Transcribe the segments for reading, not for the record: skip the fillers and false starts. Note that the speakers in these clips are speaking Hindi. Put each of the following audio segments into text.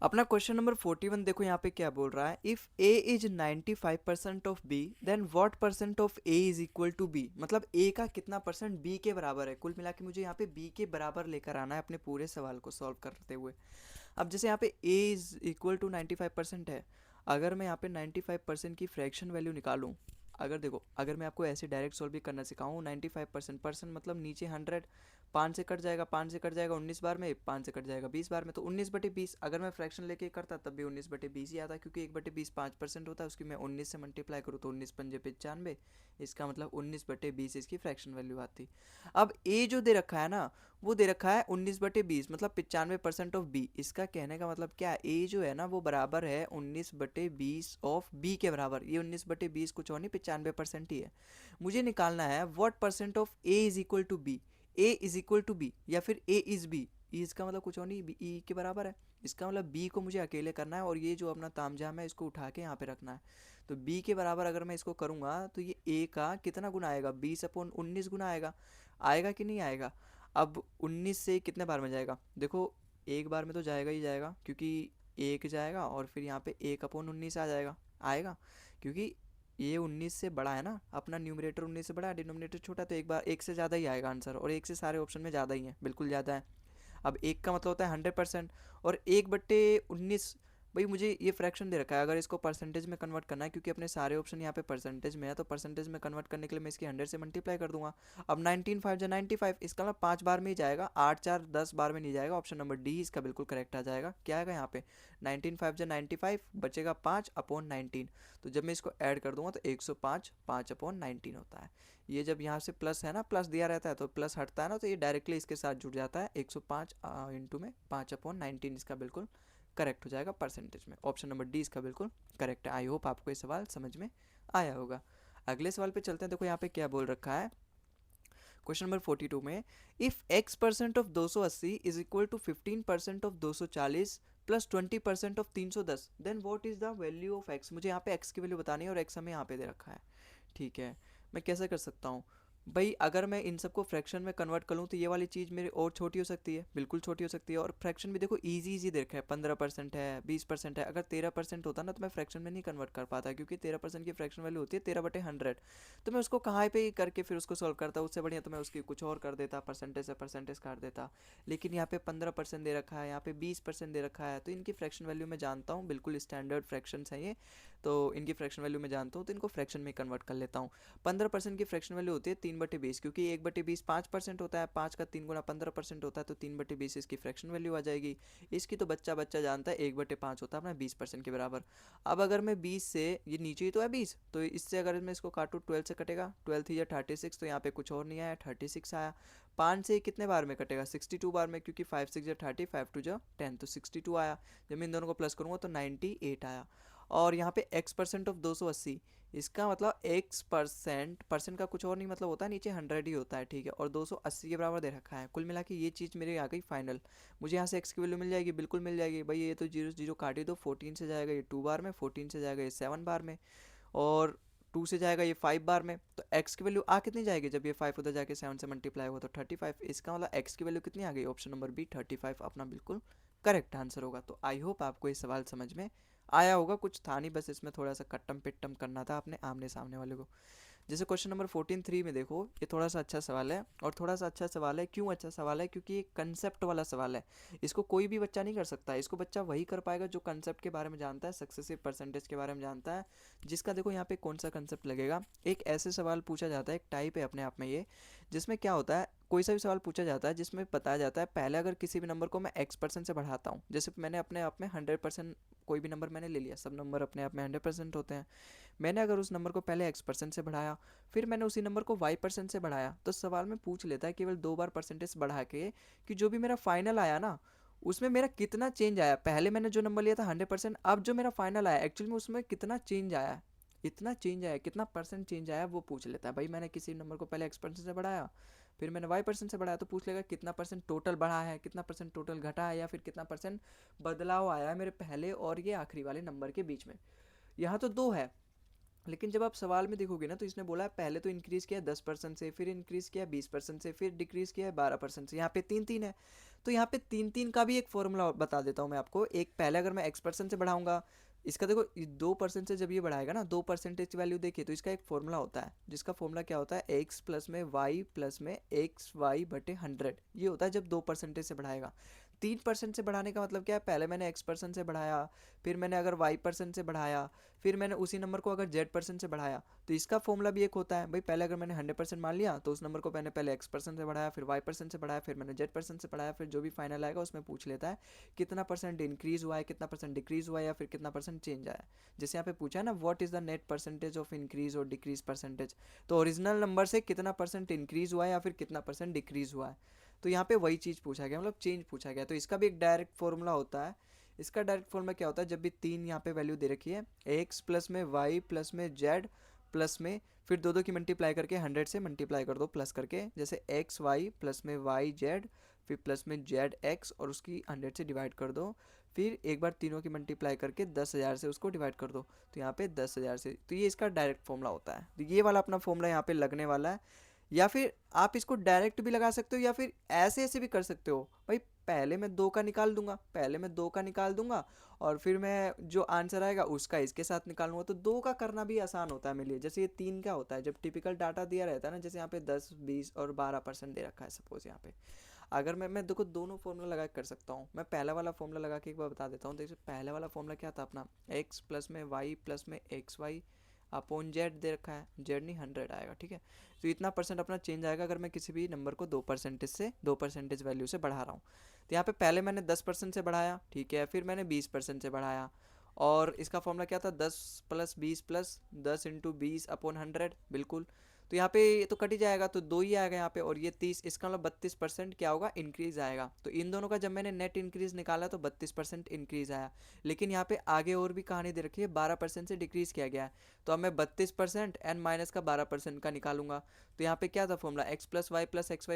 अपना क्वेश्चन नंबर 41 देखो यहाँ पे क्या बोल रहा है। If A is 95% of B then what percent of A is equal to B. मतलब ए का कितना परसेंट बी के बराबर है। कुल मिला के मुझे यहाँ पे बी के बराबर लेकर आना है अपने पूरे सवाल को सॉल्व करते हुए। अब जैसे यहाँ पे ए इज इक्वल टू 95% है। अगर मैं यहाँ पे 95% की फ्रैक्शन वैल्यू निकालूँ, अगर देखो अगर मैं आपको ऐसे डायरेक्ट सॉल्व भी करना सिखाऊँ, 95% परसेंट मतलब नीचे 100, 5 से कट जाएगा, 5 से कट जाएगा 19 बार में, 5 से कट जाएगा 20 बार में, तो 19/20। अगर मैं फ्रैक्शन लेके करता तब भी 19/20 ही आता, क्योंकि 1/20 5% होता है, उसकी मैं 19 से मल्टीप्लाई करूँ तो 19×5 = 95। इसका मतलब 19/20 इसकी फ्रैक्शन वैल्यू आती। अब ए जो दे रखा है ना, वो दे रखा है 19/20 मतलब 95% ऑफ बी। इसका कहने का मतलब क्या है, ए जो है ना वो बराबर है 19/20 ऑफ बी के बराबर। ये 19/20 कुछ और नहीं, 95% ही है। मुझे निकालना है what percent of A is equal to B. A is equal to B या फिर ए इज बी। इसका मतलब कुछ और नहीं, बी ई के बराबर है। इसका मतलब बी को मुझे अकेले करना है और ये जो अपना तामझाम है इसको उठा के यहाँ पे रखना है। तो बी के बराबर अगर मैं इसको करूँगा तो ये ए का कितना गुना आएगा, 20/19 गुना आएगा। आएगा कि नहीं आएगा। अब 19 से कितने बार में जाएगा, देखो एक बार में तो जाएगा ही जाएगा, क्योंकि एक जाएगा और फिर यहाँ पे 1/19 आ जाएगा। आएगा क्योंकि ये 19 से बड़ा है ना, अपना न्यूमरेटर 19 से बड़ा है, डिनोमिनेटर छोटा, तो एक बार एक से ज़्यादा ही आएगा आंसर, और एक से सारे ऑप्शन में ज़्यादा ही है, बिल्कुल ज़्यादा है। अब एक का मतलब होता है 100%, और 1/19। भाई मुझे ये फ्रैक्शन दे रखा है, अगर इसको परसेंटेज में कन्वर्ट करना है, क्योंकि अपने सारे ऑप्शन यहाँ पे परसेंटेज में है, तो परसेंटेज में कन्वर्ट करने के लिए मैं इसकी 100 से मल्टीप्लाई कर दूंगा। अब 19 5 95, इसका मतलब 5 बार में ही जाएगा, 8 4 10 बार में नहीं जाएगा। ऑप्शन नंबर डी इसका बिल्कुल करेक्ट आ जाएगा। क्या आएगा यहाँ पे, 19 5 95, बचेगा 5/19। तो जब मैं इसको ऐड कर दूंगा तो 105 5/19 होता है। ये जब यहाँ से प्लस है ना, प्लस दिया रहता है तो प्लस हटता है ना, तो ये डायरेक्टली इसके साथ जुड़ जाता है। 105 इंटू में 5/19 इसका बिल्कुल करेक्ट हो जाएगा परसेंटेज में। ऑप्शन नंबर डी इसका बिल्कुल करेक्ट है। आई होप आपको ये सवाल समझ में आया होगा। अगले सवाल पे चलते हैं। देखो यहाँ पे क्या बोल रखा है क्वेश्चन नंबर 42 में। If x% of 280 is equal to 15% of 240 plus 20% of 310, then what is the value of x। मुझे यहाँ पे x की वैल्यू बतानी है और x हमें यहाँ पे दे रखा है। ठीक है, मैं कैसे कर सकता हूँ भाई, अगर मैं इन सबको फ्रैक्शन में कन्वर्ट कर लूँ तो ये वाली चीज़ मेरी और छोटी हो सकती है, बिल्कुल छोटी हो सकती है। और फ्रैक्शन भी देखो इजी इजी दे रखा है, 15% है, 20% है। अगर 13% होता ना तो मैं फ्रैक्शन में नहीं कन्वर्ट कर पाता, क्योंकि 13% की फ्रैक्शन वैल्यू होती है 13/100। तो मैं उसको कहाँ पे करके फिर उसको सॉल्व करता, उससे बढ़िया तो मैं उसकी कुछ और कर देता, परसेंटेज से परसेंटेज काट देता। लेकिन यहाँ पे 15% दे रखा है, यहाँ पे 20% दे रखा है, तो इनकी फ्रैक्शन वैल्यू मैं जानता हूँ, बिल्कुल स्टैंडर्ड फ्रैक्शन है ये। तो इनकी फ्रैक्शन वैल्यू मैं जानता हूँ, तो इनको फ्रैक्शन में कन्वर्ट कर लेता हूँ। 15% की फ्रैक्शन वैल्यू होती है 3/20, क्योंकि 1/20 5% होता है, 5 का 3 गुना 15% होता है, तो 3/20 इसकी फ्रैक्शन वैल्यू आ जाएगी। इसकी तो बच्चा बच्चा जानता है, 1/5 होता है अपना 20% के बराबर। अब अगर मैं 20 से, ये नीचे ही तो है 20, तो इससे अगर मैं इसको काटूँ 12 से कटेगा, 12 थी या 36, तो यहाँ पे कुछ और नहीं आया, 36 आया। 5 से कितने बार में कटेगा, 62 बार में, क्योंकि 5 6 30, 5 2 10, तो 62 आया। जब मैं इन दोनों को प्लस करूँगा तो 98 आया। और यहाँ पे x% ऑफ 280, इसका मतलब एक्स परसेंट, परसेंट का कुछ और नहीं मतलब होता है, नीचे 100 ही होता है, ठीक है, और 280 के बराबर दे रखा है। कुल मिला के ये चीज़ मेरी आ गई फाइनल। मुझे यहाँ से x की वैल्यू मिल जाएगी, बिल्कुल मिल जाएगी भाई। ये तो जीरो जीरो काट ही दो, 14 से जाएगा ये 2 बार में, 14 से जाएगा ये 7 बार में, और 2 से जाएगा ये 5 बार में। तो x की वैल्यू आ कितनी जाएगी, जब ये 5 उधर जाके 7 से मल्टीप्लाई हुआ तो 35। इसका मतलब x की वैल्यू कितनी आ गई, ऑप्शन नंबर बी 35 अपना बिल्कुल करेक्ट आंसर होगा। तो आई होप आपको ये सवाल समझ में आया होगा। कुछ था नहीं, बस इसमें थोड़ा सा कट्टम पिट्टम करना था अपने आमने सामने वाले को। जैसे क्वेश्चन नंबर 14 3 में देखो, ये थोड़ा सा अच्छा सवाल है। और थोड़ा सा अच्छा सवाल है, क्यों अच्छा सवाल है, क्योंकि ये कंसेप्ट वाला सवाल है। इसको कोई भी बच्चा नहीं कर सकता, इसको बच्चा वही कर पाएगा जो कंसेप्ट के बारे में जानता है, सक्सेसिव परसेंटेज के बारे में जानता है। जिसका देखो यहाँ पे कौन सा कंसेप्ट लगेगा, एक ऐसे सवाल पूछा जाता है, एक टाइप है अपने आप में ये, जिसमें क्या होता है, कोई सा भी सवाल पूछा जाता है जिसमें बताया जाता है पहले अगर किसी भी नंबर को मैं x% से बढ़ाता हूँ, जैसे मैंने अपने आप में 100%, कोई भी नंबर मैंने ले लिया, सब नंबर अपने आप में 100% होते हैं। मैंने अगर उस नंबर को पहले x% से बढ़ाया, फिर मैंने उसी नंबर को y% से बढ़ाया, तो सवाल में पूछ लेता है केवल 2 बार परसेंटेज बढ़ा के कि जो भी मेरा फाइनल आया ना, उसमें मेरा कितना चेंज आया। पहले मैंने जो नंबर लिया था 100%, अब जो मेरा फाइनल आया एक्चुअली में उसमें कितना चेंज आया, इतना चेंज आया, कितना परसेंट चेंज आया, वो पूछ लेता है। भाई मैंने किसी नंबर को पहले x% से बढ़ाया, फिर मैंने y% से बढ़ाया, तो पूछ लेगा कितना परसेंट टोटल बढ़ा है, कितना परसेंट टोटल घटा है, या फिर कितना परसेंट बदलाव आया है मेरे पहले और ये आखिरी वाले नंबर के बीच में। यहाँ तो दो है, लेकिन जब आप सवाल में देखोगे ना तो इसने बोला है पहले तो इंक्रीज़ किया है 10% से, फिर इंक्रीज़ किया है 20% से, फिर डिक्रीज़ किया है 12% से, यहाँ पे 3-3 है। तो यहाँ पे 3-3 का भी एक फॉर्मूला बता देता हूँ मैं आपको। एक पहले अगर मैं x% से बढ़ाऊंगा, इसका देखो 2% से जब ये बढ़ाएगा ना, 2% वैल्यू देखिए, तो इसका एक फॉर्मूला होता है जिसका फॉर्मूला क्या होता है, x प्लस में y प्लस में एक्स वाई बटे 100। ये होता है जब 2% से बढ़ाएगा। 3% से बढ़ाने का मतलब क्या है, पहले मैंने x% से बढ़ाया, फिर मैंने अगर y% से बढ़ाया, फिर मैंने उसी नंबर को अगर z% से बढ़ाया, तो इसका फॉर्मूला भी एक होता है भाई। पहले अगर मैंने 100% मान लिया तो उस नंबर को मैंने पहले x% से बढ़ाया, फिर y% से बढ़ाया, फिर मैंने z% से बढ़ाया, फिर जो भी फाइनल आएगा उसमें पूछ लेता है कितना परसेंट इंक्रीज हुआ है, कितना परसेंट डिक्रीज हुआ है, या फिर कितना परसेंट चेंज आया है। जैसे यहाँ पे पूछा है ना, what is the net percentage of increase और डिक्रीज परसेंटेज, तो ओरिजिनल नंबर से कितना परसेंट इंक्रीज हुआ है या फिर कितना परसेंट डिक्रीज हुआ है। तो यहाँ पे वही चीज़ पूछा गया, मतलब चेंज पूछा गया। तो इसका भी एक डायरेक्ट फॉर्मूला होता है। इसका डायरेक्ट फॉर्मूला क्या होता है, जब भी तीन यहाँ पे वैल्यू दे रखी है, एक्स प्लस में वाई प्लस में जेड प्लस में, फिर दो दो की मल्टीप्लाई करके 100 से मल्टीप्लाई कर दो प्लस करके, जैसे एक्स वाई प्लस में वाई जेड, फिर प्लस में जेड एक्स और उसकी 100 से डिवाइड कर दो, फिर एक बार तीनों की मल्टीप्लाई करके 10,000 से उसको डिवाइड कर दो, तो यहाँ पे 10,000 से। तो ये इसका डायरेक्ट फॉर्मूला होता है। तो ये वाला अपना फॉर्मूला यहाँ पे लगने वाला है। या फिर आप इसको डायरेक्ट भी लगा सकते हो, या फिर ऐसे ऐसे भी कर सकते हो भाई। पहले मैं दो का निकाल दूंगा, पहले मैं दो का निकाल दूंगा, और फिर मैं जो आंसर आएगा उसका इसके साथ निकालूंगा। तो दो का करना भी आसान होता है मेरे लिए। जैसे ये तीन का होता है, जब टिपिकल डाटा दिया रहता है ना, जैसे यहाँ पे 10 20 और 12% दे रखा है सपोज यहाँ पे, अगर मैं देखो दोनों फॉर्मूला लगा के कर सकता हूँ। मैं पहला वाला फॉर्मूला लगा के एक बार बता देता हूँ। देखिए पहले वाला फॉर्मूला क्या था अपना, एक्स प्लस में वाई प्लस में एक्स वाई अपॉन जेड दे रखा है, जेड नहीं 100 आएगा, ठीक है। तो इतना परसेंट अपना चेंज आएगा अगर मैं किसी भी नंबर को 2% वैल्यू से बढ़ा रहा हूँ। तो यहाँ पे पहले मैंने 10% से बढ़ाया, ठीक है, फिर मैंने 20% से बढ़ाया, और इसका फॉर्मूला क्या था, 10 प्लस 20 प्लस 10 इंटू 20 अपॉन 100, बिल्कुल। तो यहाँ पे ये तो कट ही जाएगा, तो दो ही आएगा यहाँ पे, और ये 30, इसका मतलब 32% क्या होगा, इंक्रीज आएगा। तो इन दोनों का जब मैंने नेट इंक्रीज निकाला तो 32% इंक्रीज आया। लेकिन यहाँ पे आगे और भी कहानी दे रखी है, 12% से डिक्रीज किया गया है। तो अब मैं 32% एंड माइनस का 12% का निकालूंगा। तो यहाँ पे क्या था फॉर्मूला, एक्स प्लस वाई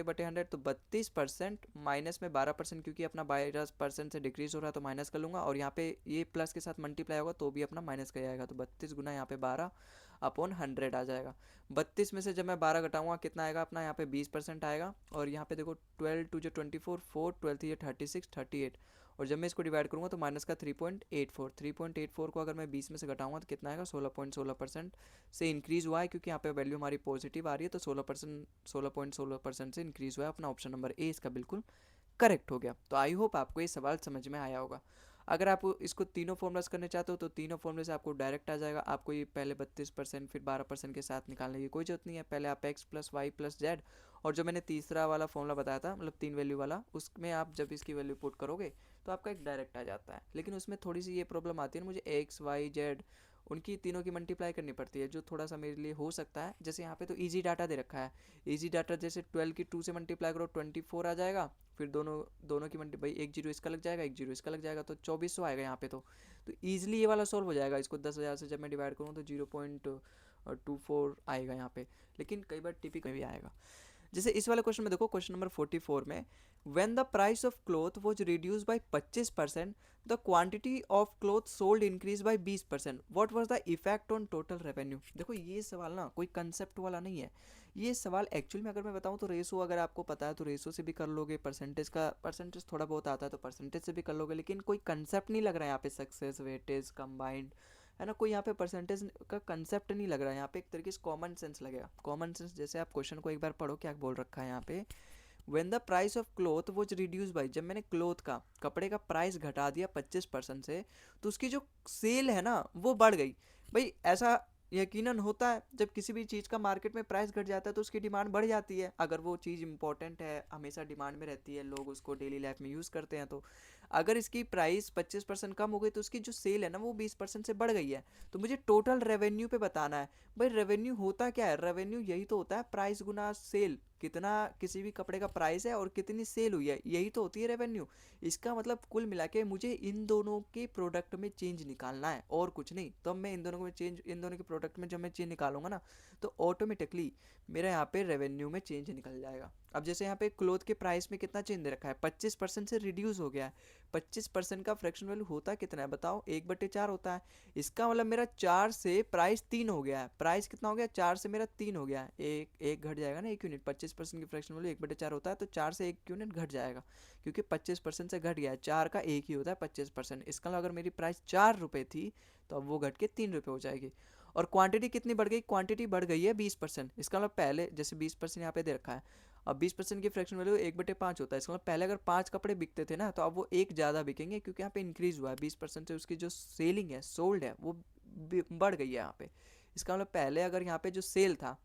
बटे 100। तो 32% माइनस में 12%, क्योंकि अपना 12% से डिक्रीज हो रहा है तो माइनस कर लूँगा, और यहाँ पे ये प्लस के साथ मल्टीप्लाई होगा तो भी अपना माइनस का जाएगा। तो 32 गुना यहाँ पे 12 अपॉन 100 आ जाएगा। 32 में से जब मैं 12 घटाऊंगा कितना आएगा अपना, यहाँ पे 20% आएगा। और यहाँ पे देखो 12 टू जो 24, 4 12 ये 36 38, और जब मैं इसको डिवाइड करूँगा तो माइनस का 3.84 को अगर मैं 20 में से घटाऊंगा तो कितना आएगा, 16.16% से इंक्रीज़ हुआ है, क्योंकि यहाँ पे वैल्यू हमारी पॉजिटिव आ रही है। तो 16% से इंक्रीज़ हुआ है। अपना ऑप्शन नंबर ए इसका बिल्कुल करेक्ट हो गया। तो आई होप आपको ये सवाल समझ में आया होगा। अगर आप इसको तीनों फॉर्मुलास करने चाहते हो तो तीनों फॉर्मुले से आपको डायरेक्ट आ जाएगा। आपको ये पहले 32% फिर 12% के साथ निकालने की कोई जरूरत नहीं है। पहले आप X plus Y plus Z, और जो मैंने तीसरा वाला फॉर्मूला बताया था, मतलब 3 वैल्यू वाला, उसमें आप जब इसकी वैल्यू पुट करोगे तो आपका एक डायरेक्ट आ जाता है। लेकिन उसमें थोड़ी सी ये प्रॉब्लम आती है, मुझे एक्स वाई जेड उनकी तीनों की मल्टीप्लाई करनी पड़ती है, जो थोड़ा सा मेरे लिए हो सकता है। जैसे यहाँ पे तो इजी डाटा दे रखा है, इजी डाटा जैसे 12 की 2 से मल्टीप्लाई करो 24 आ जाएगा, फिर दोनों दोनों की मल्टी भाई एक जीरो इसका लग जाएगा, एक जीरो इसका लग जाएगा, तो 2400 आएगा यहाँ पे। तो ईजिली ये वाला सॉल्व हो जाएगा। इसको 10,000 से जब मैं डिवाइड करूँ तो 0.24 आएगा यहाँ पे। लेकिन कई बार टिपिक में भी आएगा। जैसे इस वाले क्वेश्चन में देखो, क्वेश्चन नंबर 44 में, when the price of cloth was reduce by 25%, the quantity of cloth sold increase by 20%, what was the effect on total revenue. देखो ये सवाल ना कोई कंसेप्ट वाला नहीं है। ये सवाल एक्चुअली में अगर मैं बताऊं तो रेशो अगर आपको पता है तो रेशो से भी कर लोगे, परसेंटेज थोड़ा बहुत आता है तो परसेंटेज से भी कर लोगे। लेकिन कोई कंसेप्ट नहीं लग रहा है यहाँ पे, सक्सेस वेटेज कंबाइंड, है ना, कोई यहाँ पे परसेंटेज का कंसेप्ट नहीं लग रहा है। यहाँ पे एक तरीके से कॉमन सेंस लगेगा। कॉमन सेंस जैसे आप क्वेश्चन को एक बार पढ़ो, क्या बोल रखा है यहाँ पे, when the price of cloth was reduce by, जब मैंने क्लोथ का, कपड़े का प्राइस घटा दिया 25% से, तो उसकी जो सेल है ना वो बढ़ गई। भाई ऐसा यकीनन होता है, जब किसी भी चीज़ का मार्केट में प्राइस घट जाता है तो उसकी डिमांड बढ़ जाती है। अगर वो चीज़ इंपॉर्टेंट है, हमेशा डिमांड में रहती है, लोग उसको डेली लाइफ में यूज़ करते हैं, तो अगर इसकी प्राइस 25% कम हो गई तो उसकी जो सेल है ना वो 20% से बढ़ गई है। तो मुझे टोटल रेवेन्यू पे बताना है। भाई रेवेन्यू होता क्या है, रेवेन्यू यही तो होता है प्राइस गुना सेल, कितना किसी भी कपड़े का प्राइस है और कितनी सेल हुई है, यही तो होती है रेवेन्यू। इसका मतलब कुल मिला के मुझे इन दोनों के प्रोडक्ट में चेंज निकालना है और कुछ नहीं। तो मैं इन दोनों के प्रोडक्ट में जब मैं चेंज निकालूंगा ना तो ऑटोमेटिकली मेरा यहाँ पे रेवेन्यू में चेंज निकल जाएगा। अब जैसे यहाँ पे क्लोथ के प्राइस में कितना चेंज दे रखा है, 25% से रिड्यूस हो गया है। 25% का फ्रैक्शन वैल्यू होता कितना है बताओ, 1/4 होता है। इसका मतलब मेरा 4 से प्राइस 3 हो गया है। प्राइस कितना हो गया, 4 से मेरा 3 हो गया है। एक एक घट जाएगा ना 1 यूनिट, 25% की फ्रैक्शन वैल्यू 1/4 होता है तो 4 से 1 यूनिट घट जाएगा, क्योंकि 25% से घट गया है। 4 का एक ही होता है 25%। इसका मतलब अगर मेरी प्राइस 4 रुपये थी तो अब वो घट के 3 रुपये हो जाएगी। और क्वांटिटी कितनी बढ़ गई, क्वांटिटी बढ़ गई है 20%। इसका मतलब पहले जैसे 20% यहाँ पे दे रखा है, अब 20% की फ्रैक्शन वैल्यू 1/5 होता है। इसका मतलब पहले अगर 5 कपड़े बिकते थे ना तो अब वो एक ज़्यादा बिकेंगे, क्योंकि यहाँ पे इंक्रीज हुआ है 20% से उसकी जो सेलिंग है, सोल्ड है, वो बढ़ गई है यहाँ पे। इसका मतलब पहले अगर यहाँ पे जो सेल था,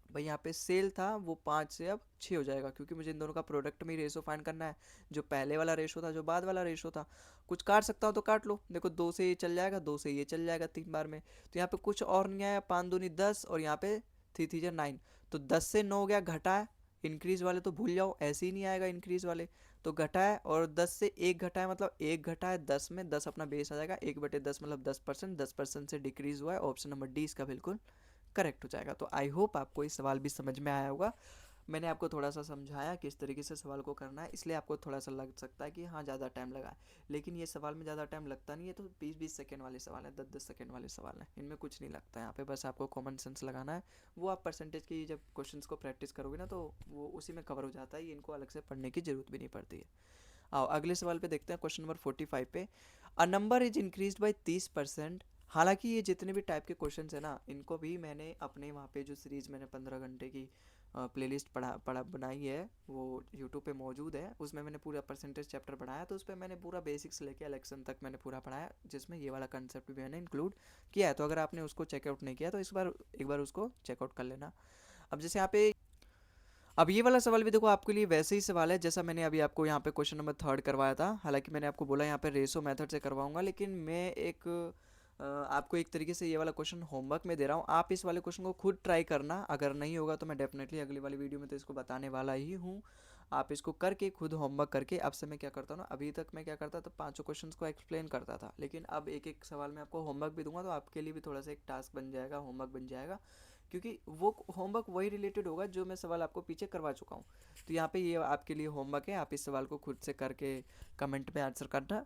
भाई यहाँ पे सेल था वो 5 से अब 6 हो जाएगा, क्योंकि मुझे इन दोनों का प्रोडक्ट में रेशो फाइंड करना है। जो पहले वाला रेशो था, जो बाद वाला रेशो था। कुछ काट सकता हूँ तो काट लो, देखो 2 से ये चल जाएगा, 2 से ये चल जाएगा 3 बार में। तो यहाँ पे कुछ और नहीं आया, 5 दूनी 10 और यहाँ पे 3 3 9, तो 10 से 9 हो गया, घटा है। इंक्रीज वाले तो भूल जाओ, ऐसे ही नहीं आएगा इंक्रीज वाले, तो घटा है। और 10 से 1 घटा है, मतलब 1 घटा है 10 में, 10 अपना बेस आ जाएगा, 1/10 मतलब 10%, 10% से डिक्रीज हुआ है। ऑप्शन नंबर डी इसका बिल्कुल करेक्ट हो जाएगा। तो आई होप आपको इस सवाल भी समझ में आया होगा। मैंने आपको थोड़ा सा समझाया किस तरीके से सवाल को करना है, इसलिए आपको थोड़ा सा लग सकता है कि हाँ ज़्यादा टाइम लगा है, लेकिन ये सवाल में ज़्यादा टाइम लगता नहीं है। तो 20-20 सेकंड वाले सवाल हैं, 10-10 सेकंड वाले सवाल हैं, इनमें कुछ नहीं लगता है। यहाँ पे बस आपको कॉमन सेंस लगाना है। वो आप परसेंटेज की जब क्वेश्चंस को प्रैक्टिस करोगे ना तो वो उसी में कवर हो जाता है, इनको अलग से पढ़ने की जरूरत भी नहीं पड़ती है। आओ अगले सवाल पे देखते हैं, क्वेश्चन नंबर 45 पे। A number is increase by 30%। हालांकि ये जितने भी टाइप के क्वेश्चंस है ना, इनको भी मैंने अपने वहाँ पे जो सीरीज़ मैंने 15 घंटे की प्लेलिस्ट पढ़ा पढ़ा बनाई है, वो यूट्यूब पे मौजूद है। उसमें मैंने पूरा परसेंटेज चैप्टर पढ़ाया, तो उस पर मैंने पूरा बेसिक्स लेके इलेक्शन तक मैंने पूरा पढ़ाया, जिसमें ये वाला कंसेप्ट भी मैंने इंक्लूड किया है। तो अगर आपने उसको चेकआउट नहीं किया तो इस बार एक बार उसको चेकआउट कर लेना। अब जैसे यहाँ पे, अब ये वाला सवाल भी देखो आपके लिए वैसे ही सवाल है जैसा मैंने अभी आपको यहाँ पे क्वेश्चन नंबर 3 करवाया था। हालांकि मैंने आपको बोला यहाँ पे रेशो मेथड से करवाऊंगा, लेकिन मैं एक आपको एक तरीके से ये वाला क्वेश्चन होमवर्क में दे रहा हूँ। आप इस वाले क्वेश्चन को खुद ट्राई करना, अगर नहीं होगा तो मैं डेफिनेटली अगली वाली वीडियो में तो इसको बताने वाला ही हूँ। आप इसको करके खुद होमवर्क करके, अब से मैं क्या करता हूँ ना, अभी तक मैं क्या करता था, पांचों क्वेश्चंस को एक्सप्लेन करता था, लेकिन अब एक एक सवाल में आपको होमवर्क भी दूंगा, तो आपके लिए भी थोड़ा सा एक टास्क बन जाएगा, होमवर्क बन जाएगा। क्योंकि वो होमवर्क वही रिलेटेड होगा जो मैं सवाल आपको पीछे करवा चुका हूँ। तो यहाँ पे ये आपके लिए होमवर्क है, आप इस सवाल को खुद से करके कमेंट में आंसर करना।